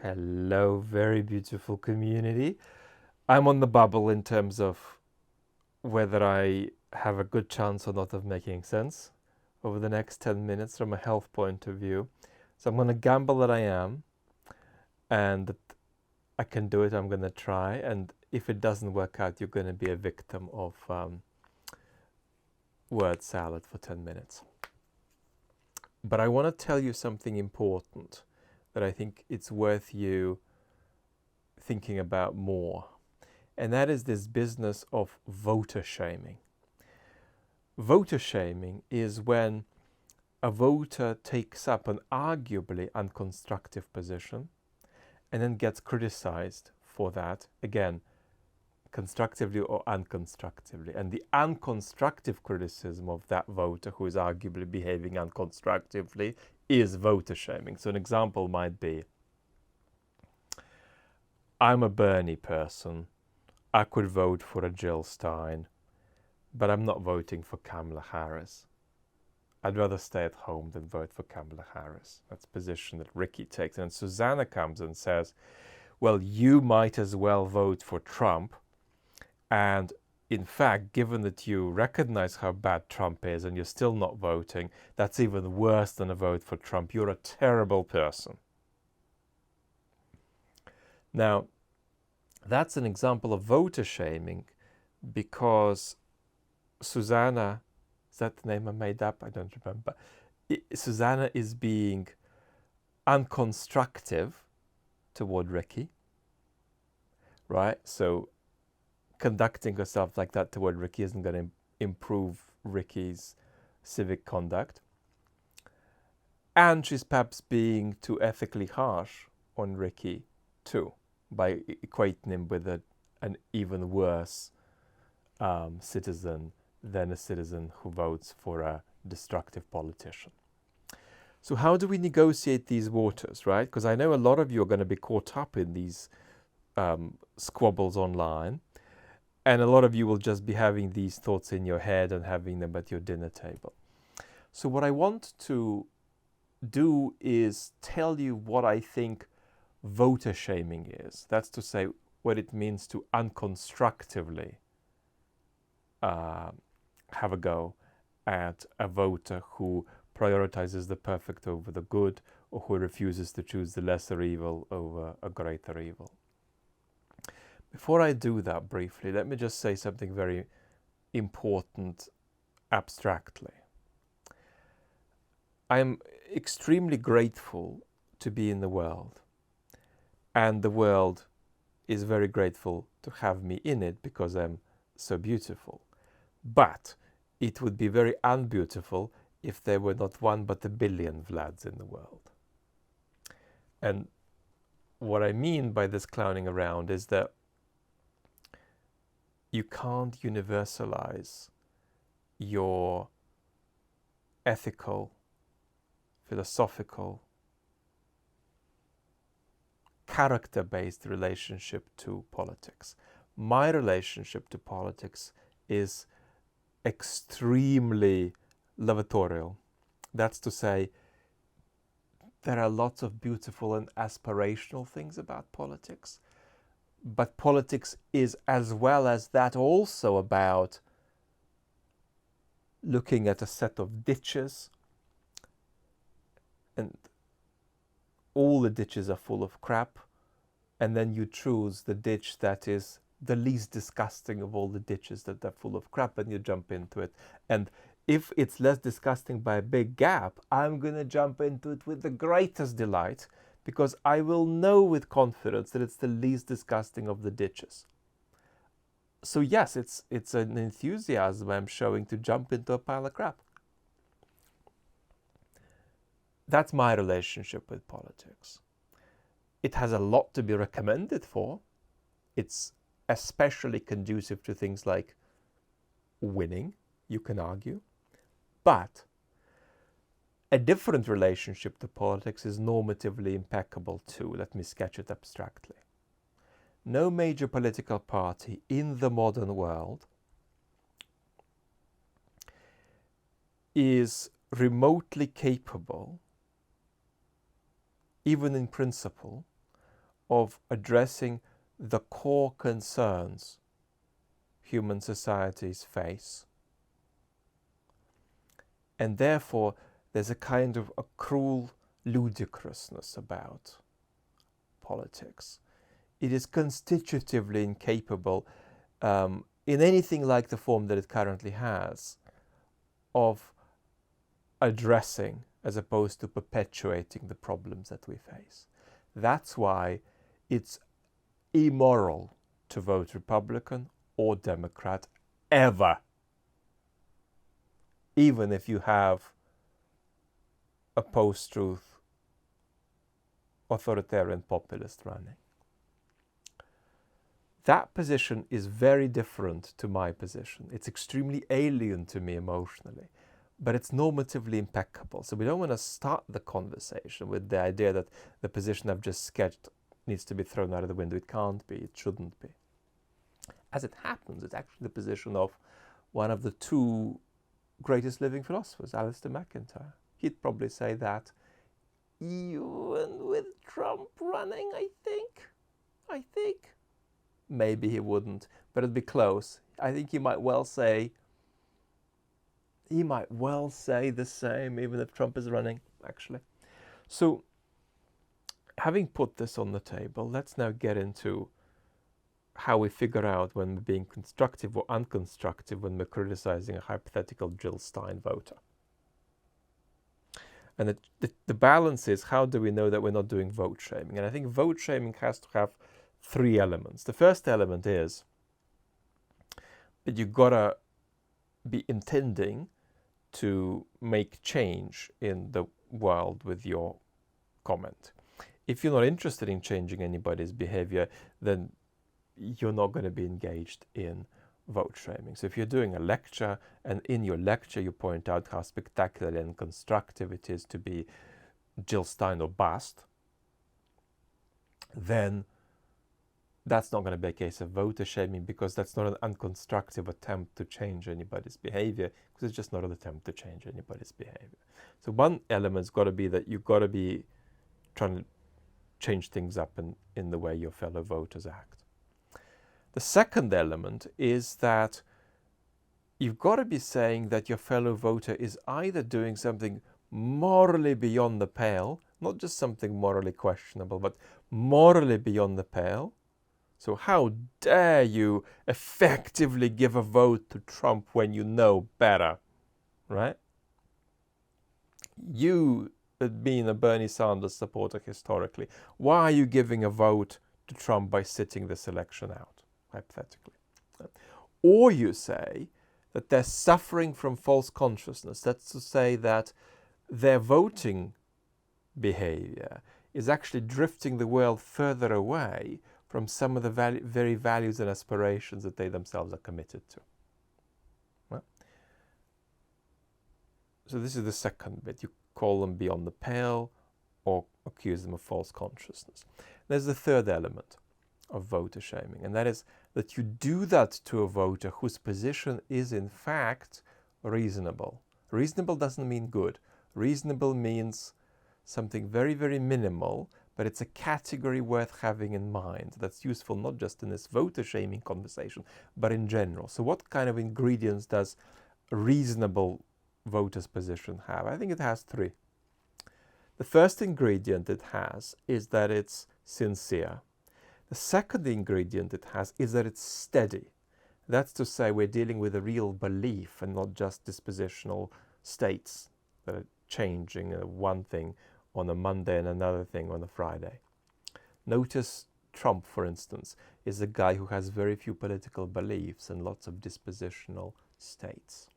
Hello, very beautiful community. I'm on the bubble in terms of whether I have a good chance or not of making sense over the next 10 minutes from a health point of view. So I'm going to gamble that I am and that I can do it. I'm going to try. And if it doesn't work out, you're going to be a victim of word salad for 10 minutes. But I want to tell you something important that I think it's worth you thinking about more. And that is this business of voter shaming. Voter shaming is when a voter takes up an arguably unconstructive position and then gets criticized for that, again, constructively or unconstructively. And the unconstructive criticism of that voter who is arguably behaving unconstructively is voter shaming. So an example might be, I'm a Bernie person. I could vote for a Jill Stein, but I'm not voting for Kamala Harris. I'd rather stay at home than vote for Kamala Harris. That's a position that Ricky takes. And Susanna comes and says, well, you might as well vote for Trump. And in fact, given that you recognize how bad Trump is and you're still not voting, that's even worse than a vote for Trump. You're a terrible person. Now, that's an example of voter shaming because Susanna, is that the name I made up? I don't remember. Susanna is being unconstructive toward Ricky, right? So conducting herself like that toward Ricky isn't going to improve Ricky's civic conduct. And she's perhaps being too ethically harsh on Ricky too, by equating him with an even worse citizen than a citizen who votes for a destructive politician. So how do we negotiate these waters, right? Because I know a lot of you are going to be caught up in these squabbles online, and a lot of you will just be having these thoughts in your head and having them at your dinner table. So what I want to do is tell you what I think voter shaming is. That's to say, what it means to unconstructively have a go at a voter who prioritizes the perfect over the good, or who refuses to choose the lesser evil over a greater evil. Before I do that briefly, let me just say something very important abstractly. I am extremely grateful to be in the world, and the world is very grateful to have me in it because I'm so beautiful. But it would be very unbeautiful if there were not one but a billion Vlads in the world. And what I mean by this clowning around is that you can't universalize your ethical, philosophical, character-based relationship to politics. My relationship to politics is extremely lavatorial. That's to say, there are lots of beautiful and aspirational things about politics, but politics is, as well as that, also about looking at a set of ditches, and all the ditches are full of crap, and then you choose the ditch that is the least disgusting of all the ditches that are full of crap, and you jump into it. And if it's less disgusting by a big gap, I'm going to jump into it with the greatest delight, because I will know with confidence that it's the least disgusting of the ditches. So yes, it's an enthusiasm I'm showing to jump into a pile of crap. That's my relationship with politics. It has a lot to be recommended for. It's especially conducive to things like winning, you can argue. But a different relationship to politics is normatively impeccable too. Let me sketch it abstractly. No major political party in the modern world is remotely capable, even in principle, of addressing the core concerns human societies face. And therefore, there's a kind of a cruel ludicrousness about politics. It is constitutively incapable, in anything like the form that it currently has, of addressing as opposed to perpetuating the problems that we face. That's why it's immoral to vote Republican or Democrat ever, even if you have a post-truth authoritarian populist running. That position is very different to my position. It's extremely alien to me emotionally, but it's normatively impeccable. So we don't want to start the conversation with the idea that the position I've just sketched needs to be thrown out of the window. It can't be. It shouldn't be. As it happens, it's actually the position of one of the two greatest living philosophers, Alistair McIntyre. He'd probably say that even with Trump running, I think. Maybe he wouldn't, but it'd be close. I think he might well say the same, even if Trump is running, actually. So, having put this on the table, let's now get into how we figure out when we're being constructive or unconstructive when we're criticizing a hypothetical Jill Stein voter. And the balance is, how do we know that we're not doing vote shaming? And I think vote shaming has to have three elements. The first element is that you've got to be intending to make change in the world with your comment. If you're not interested in changing anybody's behavior, then you're not going to be engaged in vote shaming. So if you're doing a lecture and in your lecture you point out how spectacular and constructive it is to be Jill Stein or bust, then that's not going to be a case of voter shaming, because that's not an unconstructive attempt to change anybody's behavior, because it's just not an attempt to change anybody's behavior. So one element's got to be that you've got to be trying to change things up in the way your fellow voters act. The second element is that you've got to be saying that your fellow voter is either doing something morally beyond the pale, not just something morally questionable, but morally beyond the pale. So how dare you effectively give a vote to Trump when you know better, right? You, being a Bernie Sanders supporter historically, why are you giving a vote to Trump by sitting this election out, hypothetically? Or you say that they're suffering from false consciousness. That's to say that their voting behavior is actually drifting the world further away from some of the very values and aspirations that they themselves are committed to. Right? So this is the second bit. You call them beyond the pale or accuse them of false consciousness. There's the third element of voter shaming, and that is that you do that to a voter whose position is in fact reasonable. Reasonable doesn't mean good. Reasonable means something very, very minimal, but it's a category worth having in mind that's useful not just in this voter shaming conversation, but in general. So what kind of ingredients does a reasonable voter's position have? I think it has three. The first ingredient it has is that it's sincere. The second ingredient it has is that it's steady. That's to say, we're dealing with a real belief and not just dispositional states that are changing one thing on a Monday and another thing on a Friday. Notice Trump, for instance, is a guy who has very few political beliefs and lots of dispositional states.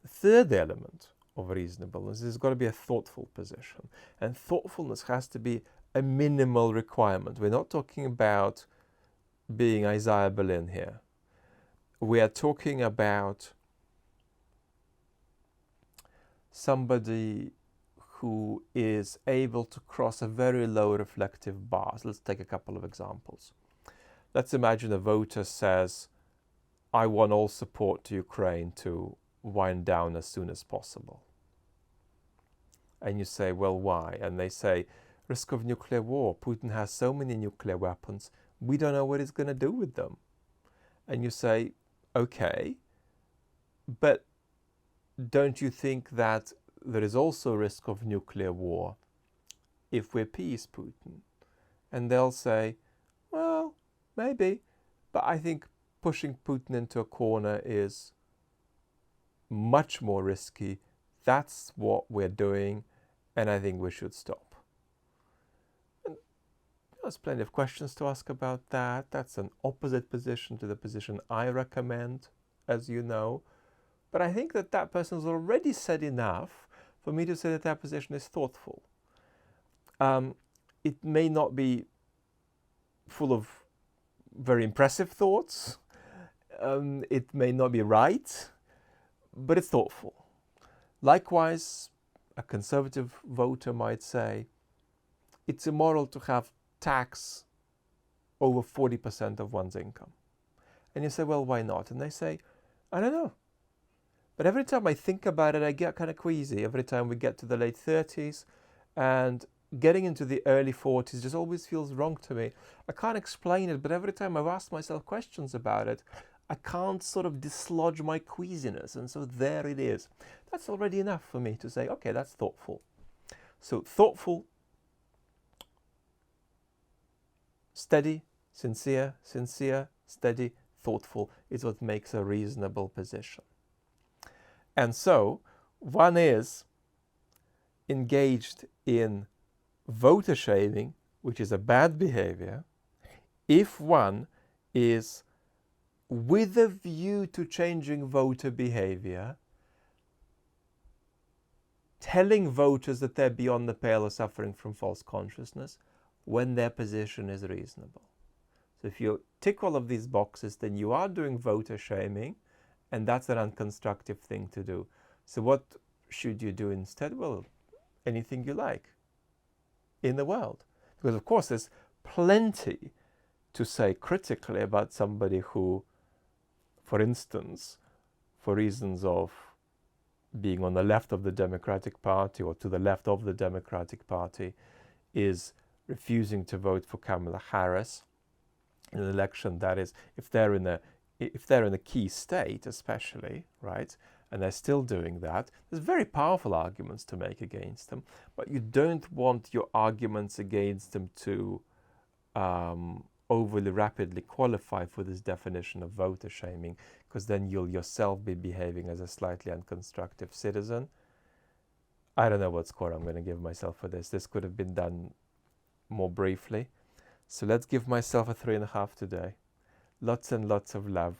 The third element of reasonableness has got to be a thoughtful position. And thoughtfulness has to be a minimal requirement. We're not talking about being Isaiah Berlin here. We are talking about somebody who is able to cross a very low reflective bar. So let's take a couple of examples. Let's imagine a voter says, I want all support to Ukraine to wind down as soon as possible. And you say, well, why? And they say, risk of nuclear war. Putin has so many nuclear weapons, we don't know what he's going to do with them. And you say, okay, but don't you think that there is also a risk of nuclear war if we appease Putin? And they'll say, well, maybe, but I think pushing Putin into a corner is much more risky. That's what we're doing, and I think we should stop. And there's plenty of questions to ask about that. That's an opposite position to the position I recommend, as you know. But I think that that person has already said enough for me to say that that position is thoughtful. It may not be full of very impressive thoughts. It may not be right, but it's thoughtful. Likewise, a conservative voter might say, it's immoral to have tax over 40% of one's income. And you say, well, why not? And they say, I don't know. But every time I think about it, I get kind of queasy. Every time we get to the late 30s and getting into the early 40s just always feels wrong to me. I can't explain it, but every time I've asked myself questions about it, I can't sort of dislodge my queasiness. And so there it is. That's already enough for me to say, okay, that's thoughtful. So thoughtful, steady, sincere, steady, thoughtful is what makes a reasonable position. And so one is engaged in voter shaming, which is a bad behavior, if one is with a view to changing voter behavior, telling voters that they're beyond the pale or suffering from false consciousness when their position is reasonable. So if you tick all of these boxes, then you are doing voter shaming, and that's an unconstructive thing to do. So what should you do instead? Well, anything you like in the world. Because of course there's plenty to say critically about somebody who, for instance, for reasons of being on the left of the Democratic Party or to the left of the Democratic Party, is refusing to vote for Kamala Harris in an election that is, if they're in a key state especially, right, and they're still doing that, there's very powerful arguments to make against them, but you don't want your arguments against them to overly rapidly qualify for this definition of voter shaming, because then you'll yourself be behaving as a slightly unconstructive citizen. I don't know what score I'm going to give myself for this. This could have been done more briefly. So let's give myself a 3.5 today. Lots and lots of love.